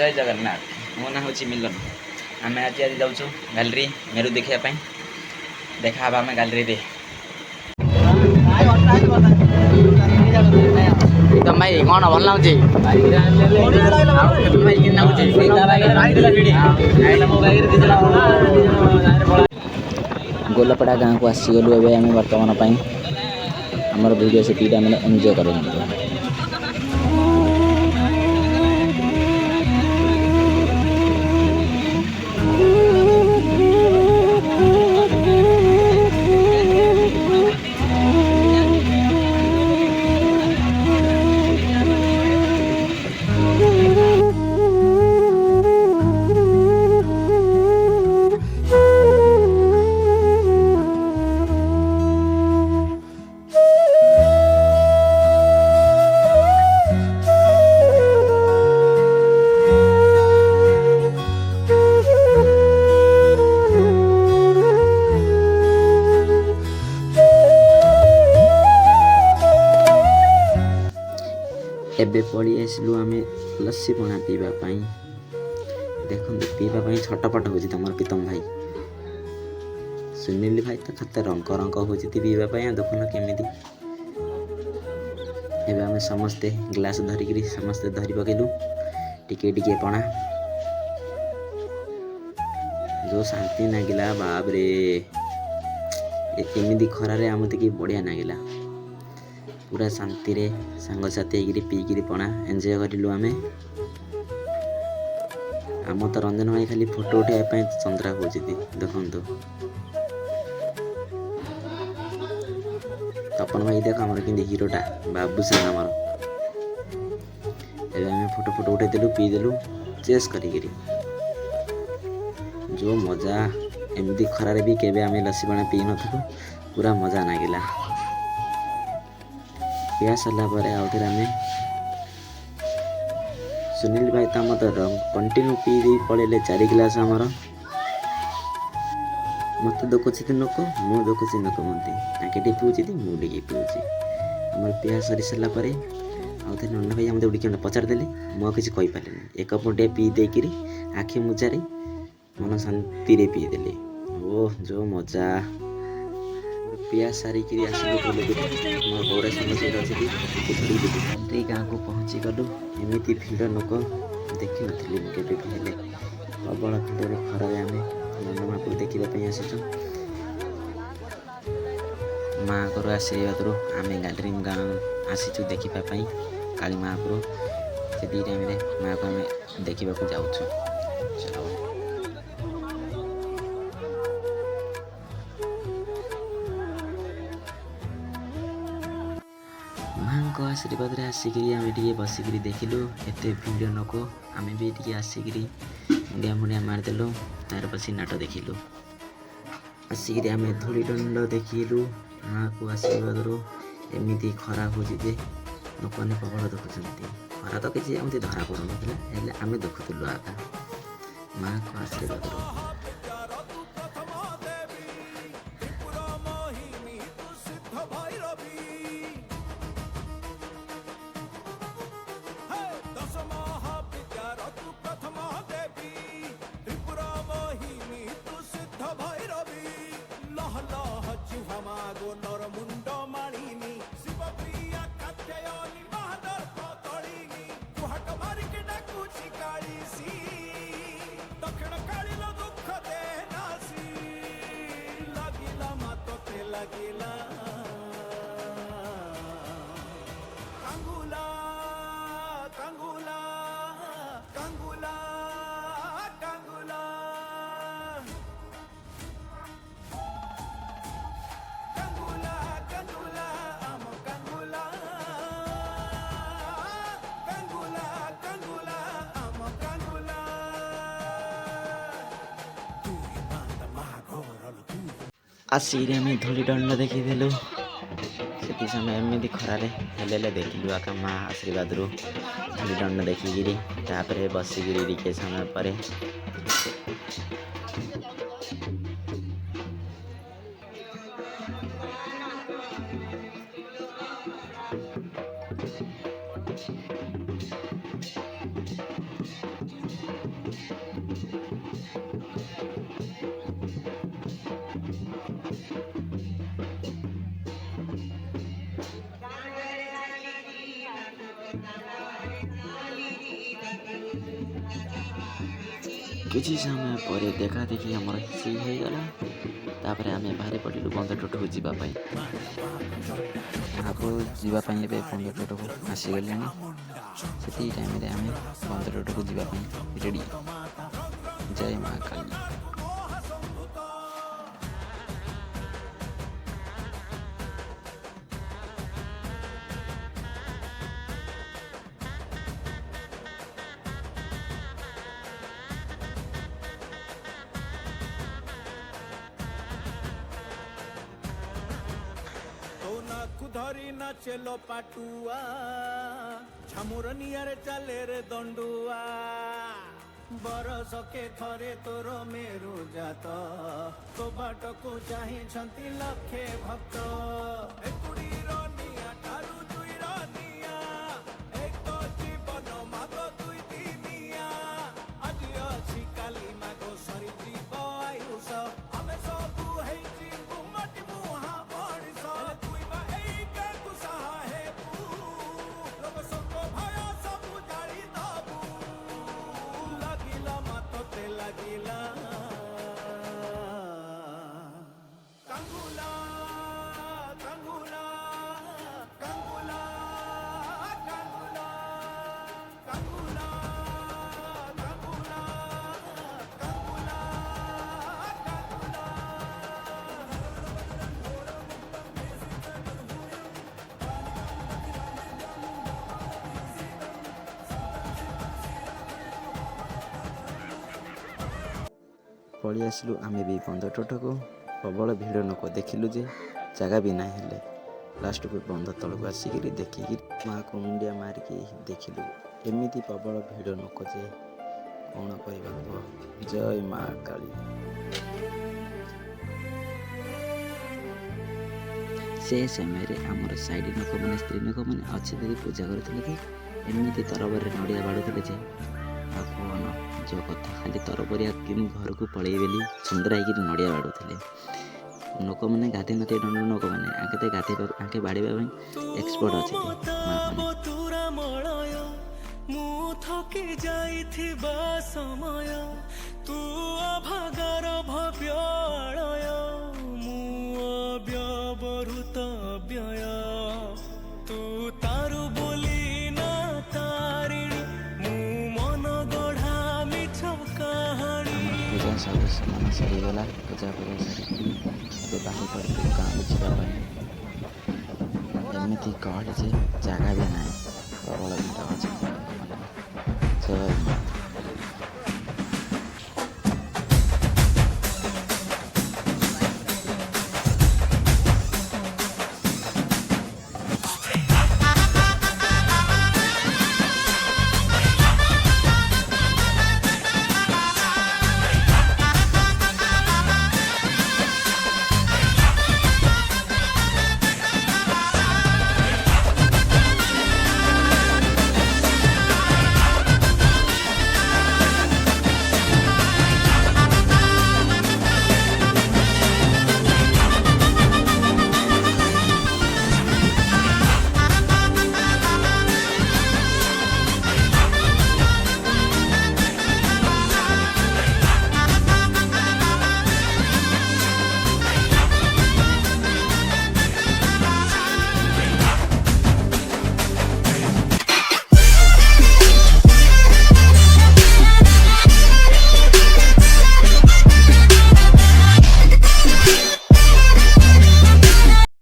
जय जगन्नाथ। मो ना हूँ मिलन। आम आज आज जाऊँ गैलरी मेरु देखापी देखा आम गैलरी प्रीतम भाई कौन भल लगुच गोलपड़ा गाँव को आसीगलु एवं बर्तमान आमर वीडियो से मैंने एंजॉय कर एबे पड़ी आसलु आम लस्सी पଣା पीवाई देखो पीवाई छटपट हो तुम प्रीतम भाई सुनील भाई तो खत रंक रंक हो पीवाई देखुन केमी एवं आम समस्ते ग्लास धरिकी समस्ते धरी पकेलु टिके टिके पଣା जो शांति नागिला बाप रे एमती खरारे आमती बढ़िया नागिला पूरा शांति रे सांगसाथी पीकि पଣା एंजॉय करूँ आम आम तो रंजन भाई खाली फोटो उठाई चंद्रा हो देखु तपन भाई देख आम कि हिरोटा बाबू साग आमर एवं फोटो फोटो उठेदेलु पीदेलु चेस करी जो मजा एमती खरारे भी केबे आम लस्सी पଣା पी नथु पूरा मजा नागिला पिया सरला आउ थे आम सुनील भाई तो मत कंटिन्यू पी दे पड़े 4 गिलास आमर मत दुखुची नोक मु दुखुची नोक मत पीऊँगी मुझे पीऊँगी आम पिया सरी सारा आउ थे नंदा भाई मत उड़ी पचारदेले मुझे किसी कहींपारे एक पंटिया पी देकर आखि मुचारे मन शांति पीदेले ओह जो मजा पिया सारिकी आसलु मोर बौरा समस्या गाँव को पहुँची गलु एमती भिड़ लोक देखी नी मुझे भी प्रबल भिड़ खरारे आम नंदा को देखापी आसीचु माँ को आशीर्वाद आम गैलरी गाँव आसीचु देखापी काली माँ को से टाइम माँ को आम देखा जाऊँ माँ आशीर्वाद आसिक बसिक देखिलु एत भिड़ लोक आम भी आसिक मुंडिया मुंडिया मारिदेलु तार बस नाट देखिलु आसिक आम धूली दंड देखिलु माँ को आशीर्वाद एमती खरा हो लोक मैंने प्रबल देखुं खरा तो किसी एमती धरा पड़न आम देखुलु आका माँ को आशीर्वाद आसिक आम धूली दंड देखीदेलु से समय एमती खरारे हेले देखिलु आका माँ आशीर्वाद धूली दंड देखिकी बसिक टे समय पर କିଛି ସମୟ ପରେ ଦେଖା ଦେଖି ଆମର ସେଇ ହେଇଗଲା। ତାପରେ ଆମେ ବାହାରି ପଡ଼ିଲୁ ବନ୍ଧ ତୁଠକୁ ଯିବା ପାଇଁ। ଆଗକୁ ଯିବା ପାଇଁ ଏବେ ବନ୍ଧ ତୁଠକୁ ଆସିଗଲାଣି। ସେତିକି ଟାଇମ୍ରେ ଆମେ ବନ୍ଧ ତୁଠକୁ ଯିବା ପାଇଁ ରେଡ଼ି। ଜୟ ମା କାଳୀ। ଧରି ନାଚେଲ ପାଟୁଆ ଝାମୁର ନିଆରେ ଚାଲେ ରେ ଦଣ୍ଡୁଆ ବରଷକେ ଥରେ ତୋର ମେରୁ ଜାତ ତୋ ବାଟକୁ ଚାହିଁଛନ୍ତି ଲକ୍ଷେ ଭକ୍ତ ଏକୁଡ଼ିର ନିଆଁ ଠାରୁ ଦୁଇର ନିଆଁ ଏକ ଜୀବନ ମାଗ ଦୁଇ ଦିନିଆ ଆଜି ଅଛି କାଲି ମାଗ ସରିଯିବ ଆୟୁଷ ଆମେ ସବୁ ହେଇଛି ମାଟି ମୁହାଁ ମଣିଷ লাগিলা কাঙ্গুলা কাঙ্গুলা কাঙ্গুলা কাঙ্গুলা কাঙ্গুলা কাঙ্গুলা কাঙ্গুলা ପଳେଇ ଆସିଲୁ ଆମେ ବି ବନ୍ଧ ତୁଠକୁ। ପ୍ରବଳ ଭିଡ଼ ଲୋକ ଦେଖିଲୁ ଯେ ଜାଗା ବି ନାହିଁ ହେଲେ ଲାଷ୍ଟକୁ ବନ୍ଧ ତଳକୁ ଆସିକିରି ଦେଖିକି ମାଆକୁ ମୁଣ୍ଡିଆ ମାରିକି ଦେଖିଲୁ। ଏମିତି ପ୍ରବଳ ଭିଡ଼ ଲୋକ ଯେ କ'ଣ କହିବାକୁ। ଜୟ ମା କାଳୀ। ସେ ସମୟରେ ଆମର ସାଇଡ଼ ଲୋକମାନେ ସ୍ତ୍ରୀ ଲୋକମାନେ ଅଛି ଧରି ପୂଜା କରୁଥିଲେ ଯେ ଏମିତି ତରବରରେ ନଡ଼ିଆ ବାଡ଼ୁଥିଲେ ଯେ ଆଉ କ'ଣ ଯେଉଁ କଥା ଖାଲି ତରବରିଆ କେମିତି ଘରକୁ ପଳେଇ ବୋଲି ସୁନ୍ଦର ହେଇକିରି ନଡ଼ିଆ ବାଡ଼ୁଥିଲେ। ଲୋକମାନେ ଗାଧୋଇ ନଥିଲେ ଦଣ୍ଡ ଲୋକମାନେ ଆଙ୍କେ ଗାଧୋଇବା ଆଙ୍କେ ବାଡ଼ିବା ପାଇଁ ଏକ୍ସପର୍ଟ ଅଛନ୍ତି ମାଆମାନେ। ମୁଁ ଥକି ଯାଇଥିବା ସମୟ ତୁ ଅଭାଗାର ଭବ୍ୟ ଆଳୟ ମୁଁ ଅବ୍ୟବହୃତ ବ୍ୟୟ ତୁ ତାରୁ ବୋଲି ନା ତାରିଣୀ ମୁଁ ମନ ଗଢ଼ା ମିଛ କାହାଣୀ। ପୂଜା ସବୁ ସମାନ ସରିଗଲା। ପୂଜା କରିବା ସାରିକି ଏବେ ବାହାରି ପଡ଼ିଲୁ ଗାଁକୁ ଯିବା ପାଇଁ। ଏମିତି ଗହଳି ଯେ ଜାଗା ବି ନାହିଁ, ପ୍ରବଳ ଭିଡ଼ ଅଛି। ଜୟ ମା।